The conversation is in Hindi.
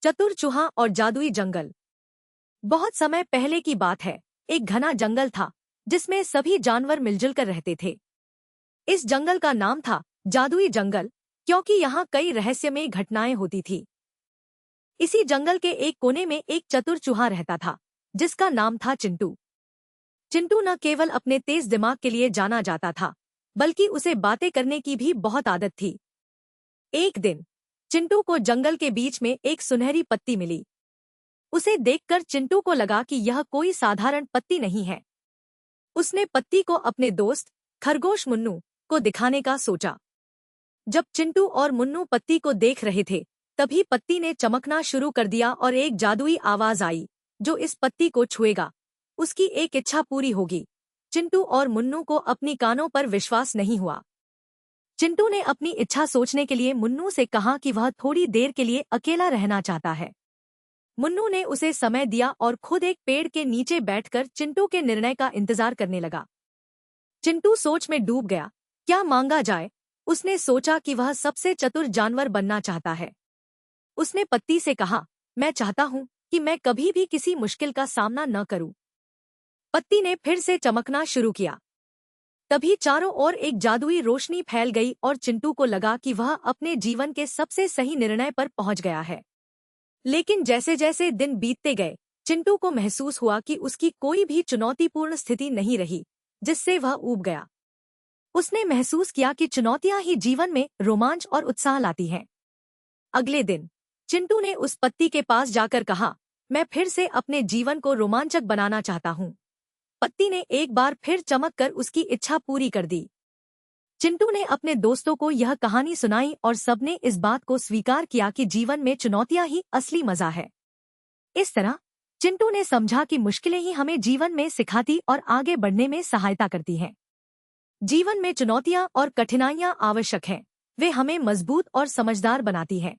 चतुर चूहा और जादुई जंगल। बहुत समय पहले की बात है। एक घना जंगल था जिसमें सभी जानवर मिलजुल कर रहते थे। इस जंगल का नाम था जादुई जंगल, क्योंकि यहाँ कई रहस्यमय घटनाएं होती थी। इसी जंगल के एक कोने में एक चतुर चूहा रहता था जिसका नाम था चिंटू। चिंटू न केवल अपने तेज दिमाग के लिए जाना जाता था, बल्कि उसे बातें करने की भी बहुत आदत थी। एक दिन चिंटू को जंगल के बीच में एक सुनहरी पत्ती मिली। उसे देखकर चिंटू को लगा कि यह कोई साधारण पत्ती नहीं है। उसने पत्ती को अपने दोस्त खरगोश मुन्नू को दिखाने का सोचा। जब चिंटू और मुन्नू पत्ती को देख रहे थे, तभी पत्ती ने चमकना शुरू कर दिया और एक जादुई आवाज आई, जो इस पत्ती को छुएगा उसकी एक इच्छा पूरी होगी। चिंटू और मुन्नू को अपनी कानों पर विश्वास नहीं हुआ। चिंटू ने अपनी इच्छा सोचने के लिए मुन्नू से कहा कि वह थोड़ी देर के लिए अकेला रहना चाहता है। मुन्नू ने उसे समय दिया और खुद एक पेड़ के नीचे बैठकर चिंटू के निर्णय का इंतजार करने लगा। चिंटू सोच में डूब गया। क्या मांगा जाए? उसने सोचा कि वह सबसे चतुर जानवर बनना चाहता है। उसने पत्ती से कहा, मैं चाहता हूँ कि मैं कभी भी किसी मुश्किल का सामना न करूं। पत्ती ने फिर से चमकना शुरू किया। तभी चारों ओर एक जादुई रोशनी फैल गई और चिंटू को लगा कि वह अपने जीवन के सबसे सही निर्णय पर पहुंच गया है। लेकिन जैसे जैसे दिन बीतते गए, चिंटू को महसूस हुआ कि उसकी कोई भी चुनौतीपूर्ण स्थिति नहीं रही, जिससे वह ऊब गया। उसने महसूस किया कि चुनौतियां ही जीवन में रोमांच और उत्साह लाती हैं। अगले दिन चिंटू ने उस पत्ती के पास जाकर कहा, मैं फिर से अपने जीवन को रोमांचक बनाना चाहता हूँ। पत्ती ने एक बार फिर चमककर उसकी इच्छा पूरी कर दी। चिंटू ने अपने दोस्तों को यह कहानी सुनाई और सबने इस बात को स्वीकार किया कि जीवन में चुनौतियां ही असली मजा है। इस तरह चिंटू ने समझा कि मुश्किलें ही हमें जीवन में सिखाती और आगे बढ़ने में सहायता करती हैं। जीवन में चुनौतियां और कठिनाइयां आवश्यक हैं। वे हमें मजबूत और समझदार बनाती हैं।